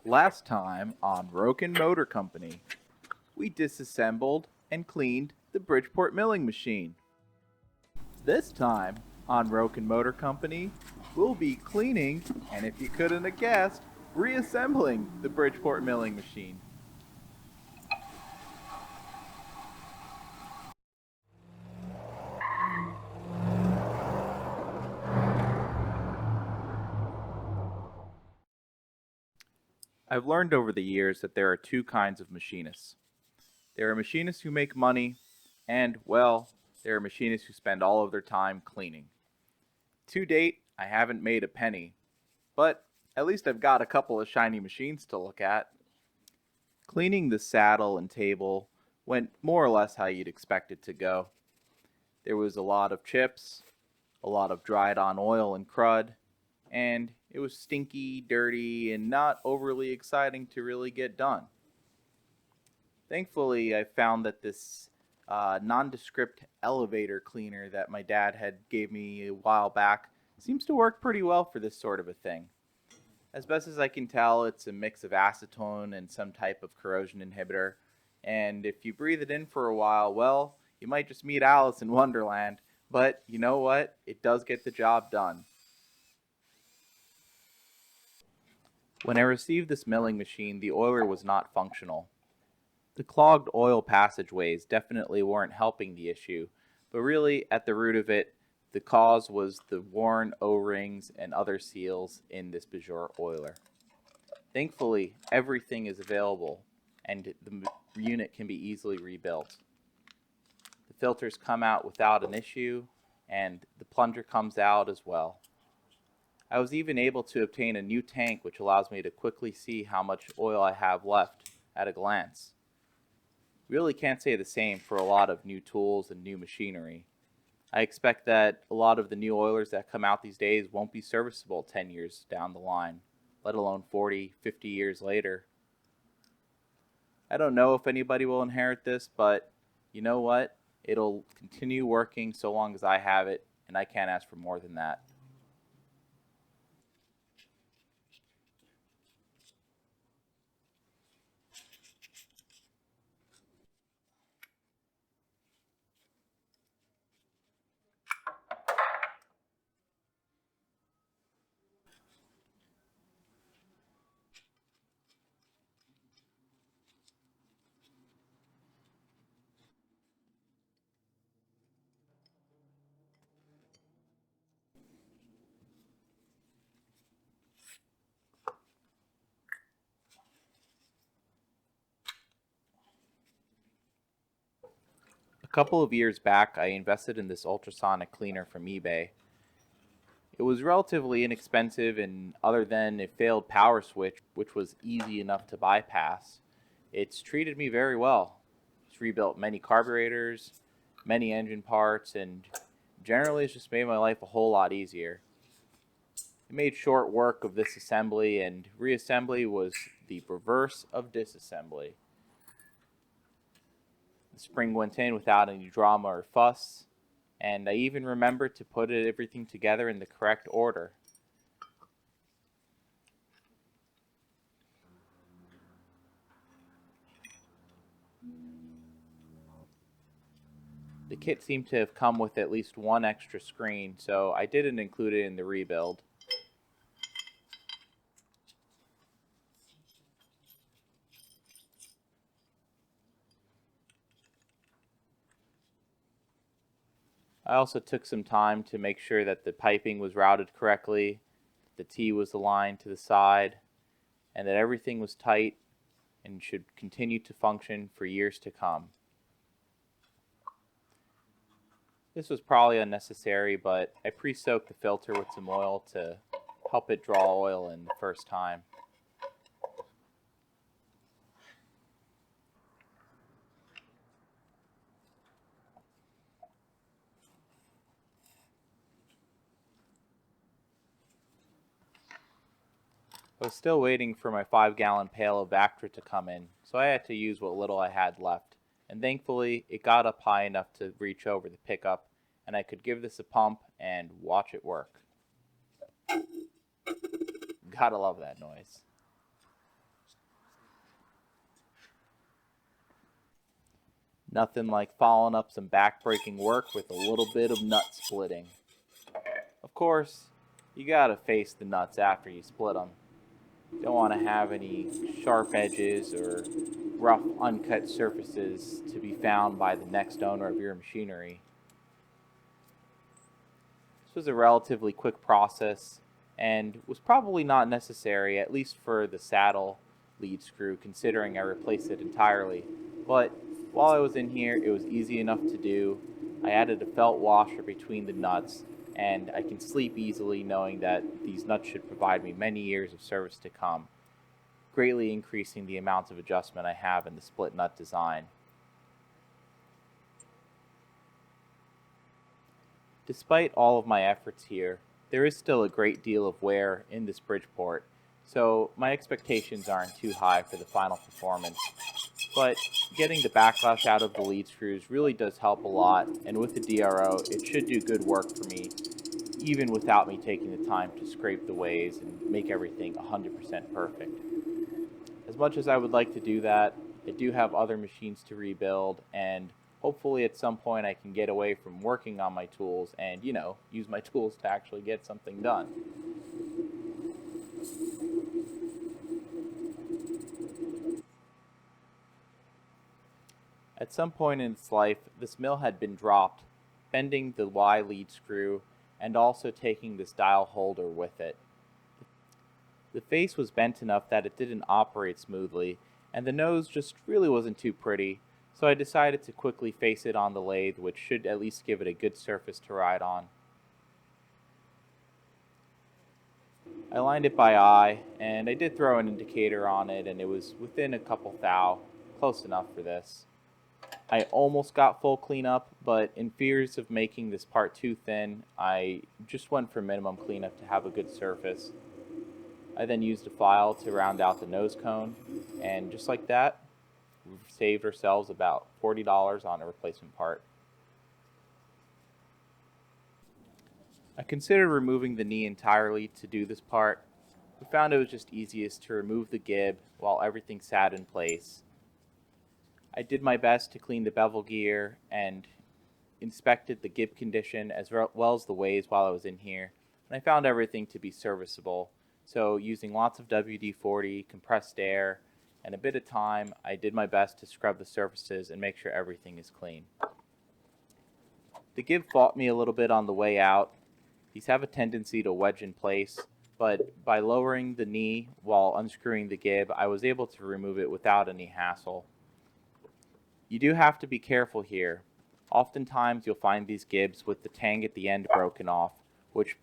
Last time on Rocan Motor Company, we disassembled and cleaned the Bridgeport milling machine. This time on Rocan Motor Company, we'll be cleaning, and if you couldn't have guessed, reassembling the Bridgeport milling machine. I've learned over the years that there are two kinds of machinists. There are machinists who make money, and, well, there are machinists who spend all of their time cleaning. To date, I haven't made a penny, but at least I've got a couple of shiny machines to look at. Cleaning the saddle and table went more or less how you'd expect it to go. There was a lot of chips, a lot of dried on oil and crud, and it was stinky, dirty, and not overly exciting to really get done. Thankfully, I found that this nondescript elevator cleaner that my dad had gave me a while back seems to work pretty well for this sort of a thing. As best as I can tell, it's a mix of acetone and some type of corrosion inhibitor, and if you breathe it in for a while, well, you might just meet Alice in Wonderland, but you know what? It does get the job done. When I received this milling machine, the oiler was not functional. The clogged oil passageways definitely weren't helping the issue, but really, at the root of it, the cause was the worn O-rings and other seals in this Bijur oiler. Thankfully, everything is available, and the unit can be easily rebuilt. The filters come out without an issue, and the plunger comes out as well. I was even able to obtain a new tank which allows me to quickly see how much oil I have left at a glance. Really can't say the same for a lot of new tools and new machinery. I expect that a lot of the new oilers that come out these days won't be serviceable 10 years down the line, let alone 40, 50 years later. I don't know if anybody will inherit this, but you know what? It'll continue working so long as I have it, and I can't ask for more than that. A couple of years back, I invested in this ultrasonic cleaner from eBay. It was relatively inexpensive, and other than a failed power switch, which was easy enough to bypass, it's treated me very well. It's rebuilt many carburetors, many engine parts, and generally it's just made my life a whole lot easier. It made short work of this assembly, and reassembly was the reverse of disassembly. The spring went in without any drama or fuss, and I even remembered to put everything together in the correct order. The kit seemed to have come with at least one extra screen, so I didn't include it in the rebuild. I also took some time to make sure that the piping was routed correctly, the T was aligned to the side, and that everything was tight and should continue to function for years to come. This was probably unnecessary, but I pre-soaked the filter with some oil to help it draw oil in the first time. I was still waiting for my 5-gallon pail of Vactra to come in, so I had to use what little I had left, and thankfully it got up high enough to reach over the pickup, and I could give this a pump and watch it work. Gotta love that noise. Nothing like following up some back-breaking work with a little bit of nut splitting. Of course, you gotta face the nuts after you split them. You don't want to have any sharp edges or rough, uncut surfaces to be found by the next owner of your machinery. This was a relatively quick process and was probably not necessary, at least for the saddle lead screw, considering I replaced it entirely. But while I was in here, it was easy enough to do. I added a felt washer between the nuts, and I can sleep easily knowing that these nuts should provide me many years of service to come, greatly increasing the amount of adjustment I have in the split nut design. Despite all of my efforts here, there is still a great deal of wear in this Bridgeport, so my expectations aren't too high for the final performance. But getting the backlash out of the lead screws really does help a lot, and with the DRO, it should do good work for me, even without me taking the time to scrape the ways and make everything 100% perfect. As much as I would like to do that, I do have other machines to rebuild, and hopefully at some point I can get away from working on my tools and, use my tools to actually get something done. At some point in its life, this mill had been dropped, bending the Y lead screw and also taking this dial holder with it. The face was bent enough that it didn't operate smoothly, and the nose just really wasn't too pretty, so I decided to quickly face it on the lathe, which should at least give it a good surface to ride on. I lined it by eye, and I did throw an indicator on it, and it was within a couple thou, close enough for this. I almost got full cleanup, but in fears of making this part too thin, I just went for minimum cleanup to have a good surface. I then used a file to round out the nose cone, and just like that, we've saved ourselves about $40 on a replacement part. I considered removing the knee entirely to do this part. We found it was just easiest to remove the gib while everything sat in place. I did my best to clean the bevel gear and inspected the gib condition as well as the ways while I was in here, and I found everything to be serviceable. So using lots of WD-40, compressed air, and a bit of time, I did my best to scrub the surfaces and make sure everything is clean. The gib fought me a little bit on the way out. These have a tendency to wedge in place, but by lowering the knee while unscrewing the gib, I was able to remove it without any hassle. You do have to be careful here. Oftentimes you'll find these gibs with the tang at the end broken off, which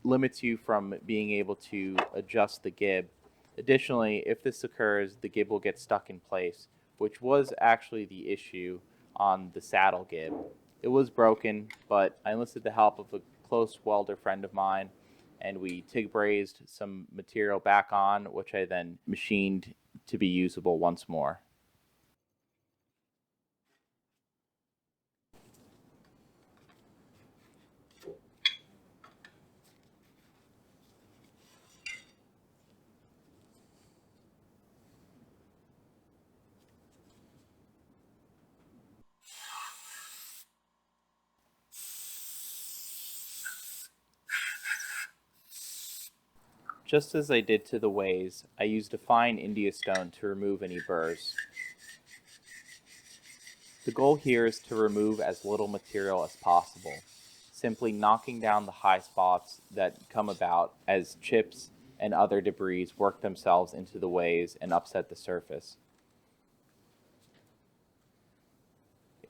limits you from being able to adjust the gib. Additionally, if this occurs, the gib will get stuck in place, which was actually the issue on the saddle gib. It was broken, but I enlisted the help of a close welder friend of mine, and we TIG brazed some material back on, which I then machined to be usable once more. Just as I did to the ways, I used a fine India stone to remove any burrs. The goal here is to remove as little material as possible, simply knocking down the high spots that come about as chips and other debris work themselves into the ways and upset the surface.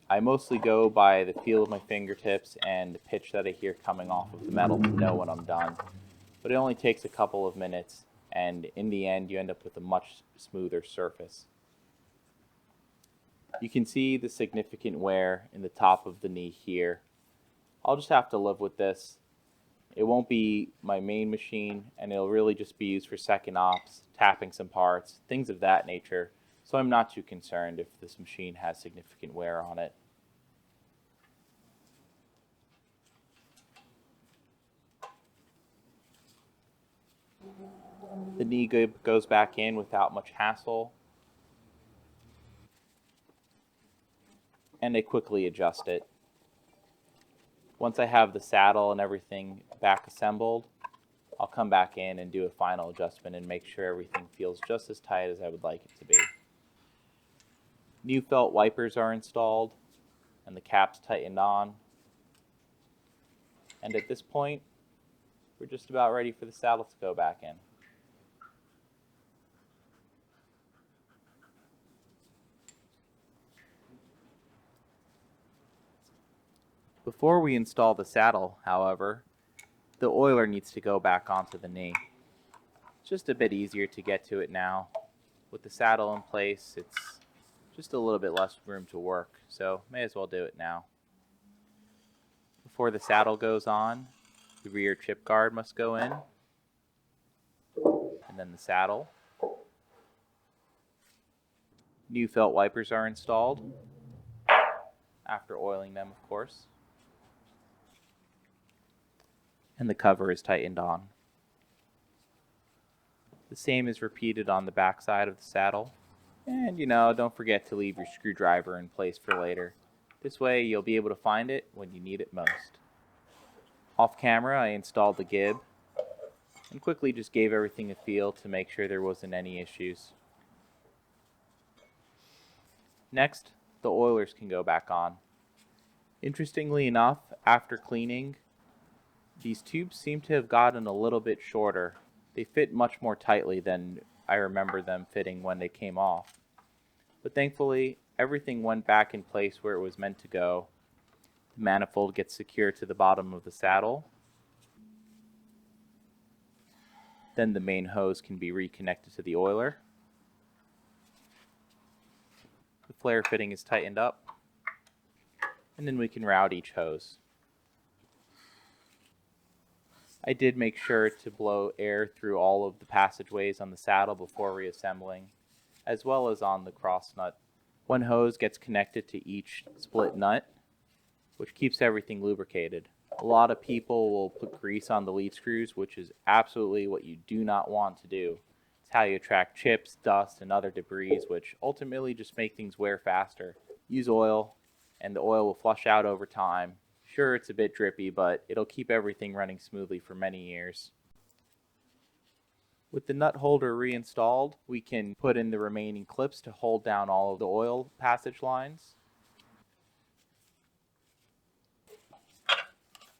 I mostly go by the feel of my fingertips and the pitch that I hear coming off of the metal to know when I'm done. But it only takes a couple of minutes, and in the end you end up with a much smoother surface. You can see the significant wear in the top of the knee here. I'll just have to live with this. It won't be my main machine, and it'll really just be used for second ops, tapping some parts, things of that nature, so I'm not too concerned if this machine has significant wear on it. The knee gib goes back in without much hassle. and I quickly adjust it. Once I have the saddle and everything back assembled, I'll come back in and do a final adjustment and make sure everything feels just as tight as I would like it to be. New felt wipers are installed and the cap's tightened on. And at this point, we're just about ready for the saddle to go back in. Before we install the saddle, however, the oiler needs to go back onto the knee. It's just a bit easier to get to it now. With the saddle in place, it's just a little bit less room to work, so may as well do it now. Before the saddle goes on, the rear chip guard must go in, and then the saddle. New felt wipers are installed, after oiling them, of course. And the cover is tightened on. The same is repeated on the back side of the saddle. And don't forget to leave your screwdriver in place for later. This way you'll be able to find it when you need it most. Off camera, I installed the Gib and quickly just gave everything a feel to make sure there wasn't any issues. Next, the oilers can go back on. Interestingly enough, after cleaning, these tubes seem to have gotten a little bit shorter. They fit much more tightly than I remember them fitting when they came off. But thankfully, everything went back in place where it was meant to go. The manifold gets secured to the bottom of the saddle. Then the main hose can be reconnected to the oiler. The flare fitting is tightened up. And then we can route each hose. I did make sure to blow air through all of the passageways on the saddle before reassembling, as well as on the cross nut. One hose gets connected to each split nut, which keeps everything lubricated. A lot of people will put grease on the lead screws, which is absolutely what you do not want to do. It's how you attract chips, dust, and other debris, which ultimately just make things wear faster. Use oil, and the oil will flush out over time. Sure, it's a bit drippy, but it'll keep everything running smoothly for many years. With the nut holder reinstalled, we can put in the remaining clips to hold down all of the oil passage lines.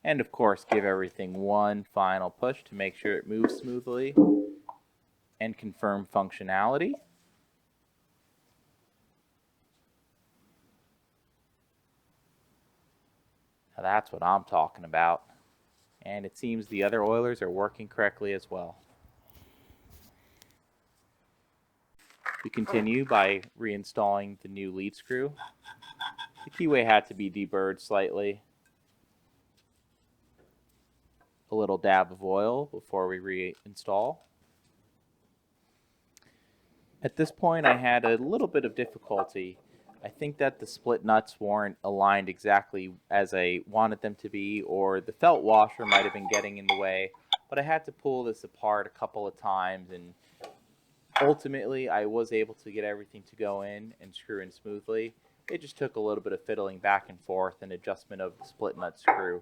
And of course, give everything one final push to make sure it moves smoothly and confirm functionality. Now that's what I'm talking about. And it seems the other oilers are working correctly as well. We continue by reinstalling the new lead screw. The keyway had to be deburred slightly. A little dab of oil before we reinstall. At this point I had a little bit of difficulty. I think that the split nuts weren't aligned exactly as I wanted them to be, or the felt washer might have been getting in the way, but I had to pull this apart a couple of times, and ultimately I was able to get everything to go in and screw in smoothly. It just took a little bit of fiddling back and forth and adjustment of the split nut screw.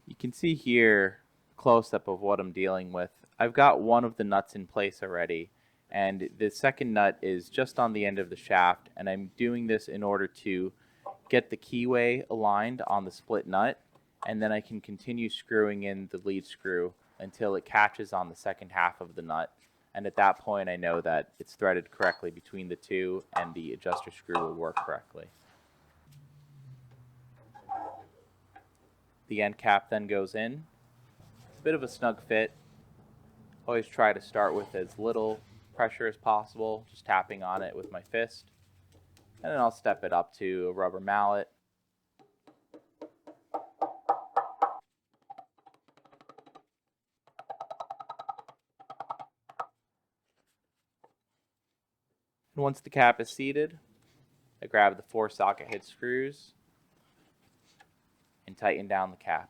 You can see here a close-up of what I'm dealing with. I've got one of the nuts in place already, and the second nut is just on the end of the shaft, and I'm doing this in order to get the keyway aligned on the split nut, and then I can continue screwing in the lead screw until it catches on the second half of the nut. And at that point I know that it's threaded correctly between the two and the adjuster screw will work correctly. The end cap then goes in. It's a bit of a snug fit. Always try to start with as little pressure as possible, just tapping on it with my fist. And then I'll step it up to a rubber mallet. And once the cap is seated, I grab the 4 socket head screws and tighten down the cap.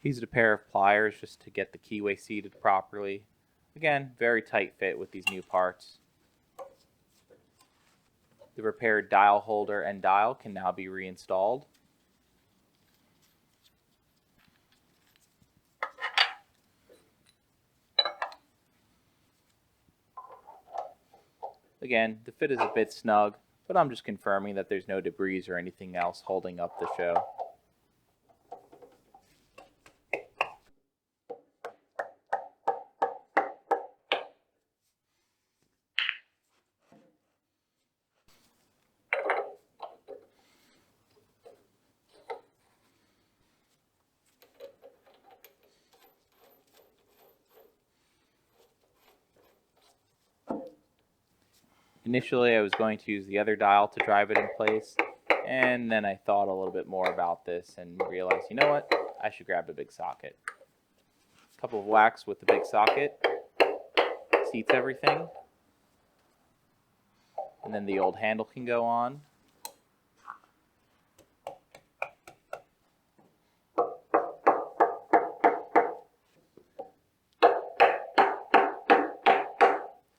Used a pair of pliers just to get the keyway seated properly. Again, very tight fit with these new parts. The repaired dial holder and dial can now be reinstalled. Again, the fit is a bit snug, but I'm just confirming that there's no debris or anything else holding up the show. Initially, I was going to use the other dial to drive it in place, and then I thought a little bit more about this and realized, you know what, I should grab a big socket. A couple of whacks with the big socket seats everything, and then the old handle can go on.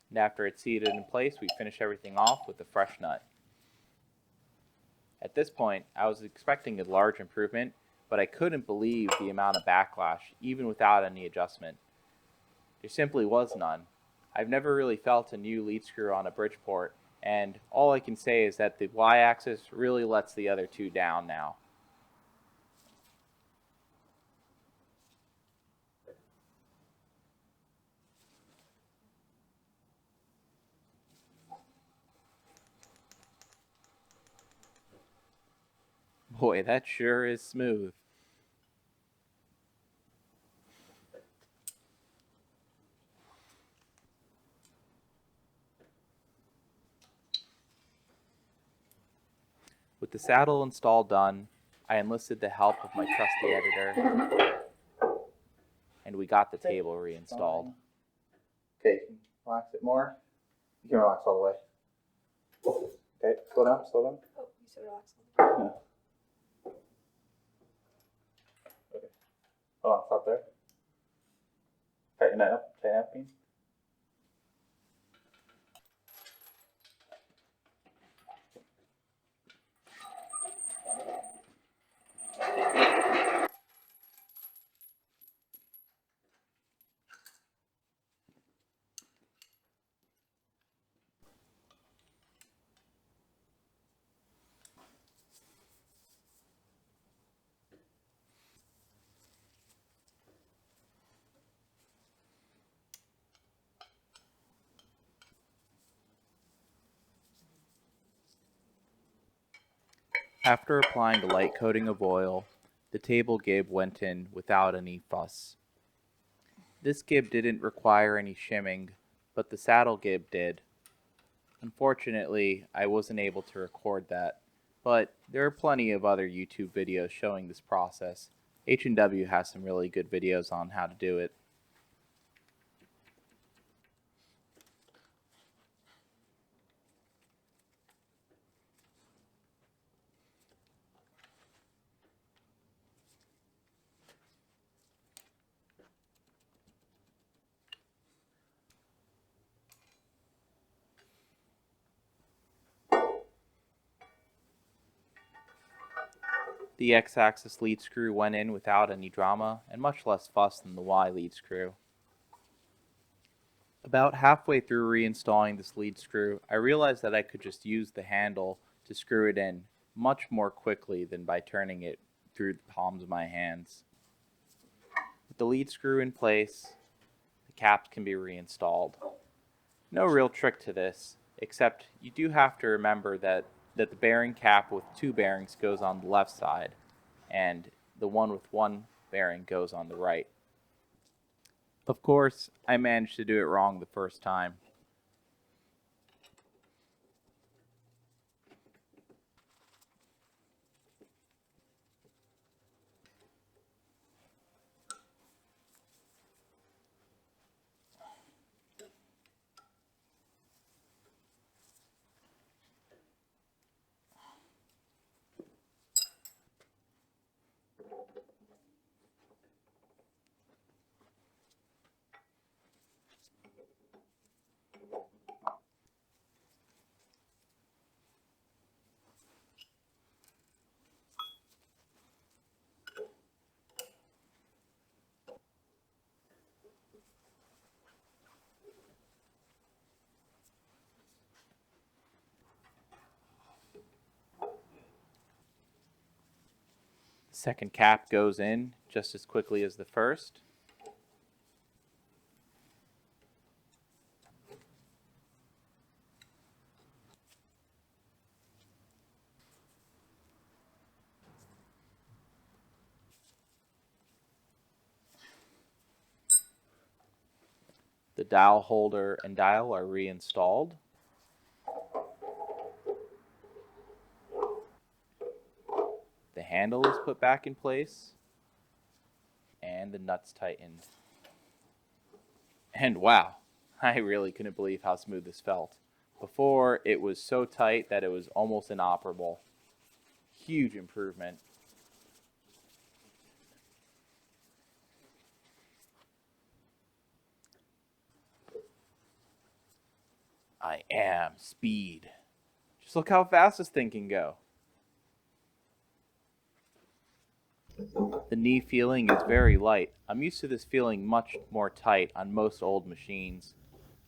And after it's seated in place, we finish everything off with a fresh nut. At this point, I was expecting a large improvement, but I couldn't believe the amount of backlash, even without any adjustment. There simply was none. I've never really felt a new lead screw on a Bridgeport, and all I can say is that the Y-axis really lets the other two down now. Boy, that sure is smooth. With the saddle install done, I enlisted the help of my trusty editor, and we got the table reinstalled. Okay, you can relax it more. You can relax all the way. Okay, slow down, slow down. Oh, you said relax. Yeah. Okay. Hold on, stop there. Tighten that up, tighten that bean. After applying a light coating of oil, the table gib went in without any fuss. This gib didn't require any shimming, but the saddle gib did. Unfortunately, I wasn't able to record that, but there are plenty of other YouTube videos showing this process. H&W has some really good videos on how to do it. The X-axis lead screw went in without any drama and much less fuss than the Y lead screw. About halfway through reinstalling this lead screw, I realized that I could just use the handle to screw it in much more quickly than by turning it through the palms of my hands. With the lead screw in place, the caps can be reinstalled. No real trick to this, except you do have to remember that the bearing cap with two bearings goes on the left side, and the one with one bearing goes on the right. Of course, I managed to do it wrong the first time. second cap goes in just as quickly as the first. The dowel holder and dial are reinstalled. The handle is put back in place, and the nuts tightened. And wow, I really couldn't believe how smooth this felt. Before, it was so tight that it was almost inoperable. Huge improvement. I am speed. Just look how fast this thing can go. The knee feeling is very light. I'm used to this feeling much more tight on most old machines.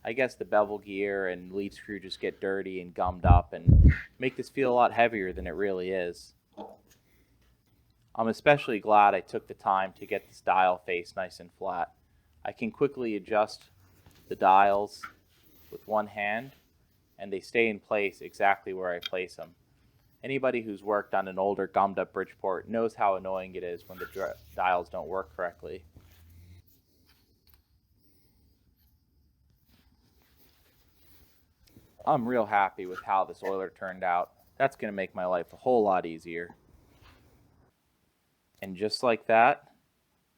I guess the bevel gear and lead screw just get dirty and gummed up and make this feel a lot heavier than it really is. I'm especially glad I took the time to get this dial face nice and flat. I can quickly adjust the dials with one hand, and they stay in place exactly where I place them. Anybody who's worked on an older gummed up Bridgeport knows how annoying it is when the dials don't work correctly. I'm real happy with how this oiler turned out. That's going to make my life a whole lot easier. And just like that,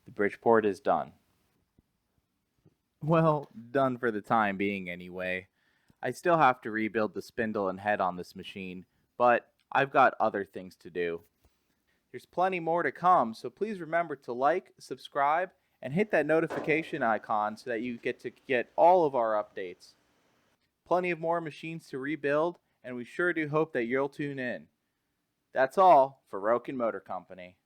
the Bridgeport is done. Well, done for the time being anyway. I still have to rebuild the spindle and head on this machine, but I've got other things to do. There's plenty more to come, so please remember to like, subscribe, and hit that notification icon so that you get all of our updates. Plenty of more machines to rebuild, and we sure do hope that you'll tune in. That's all for Rocan Motor Company.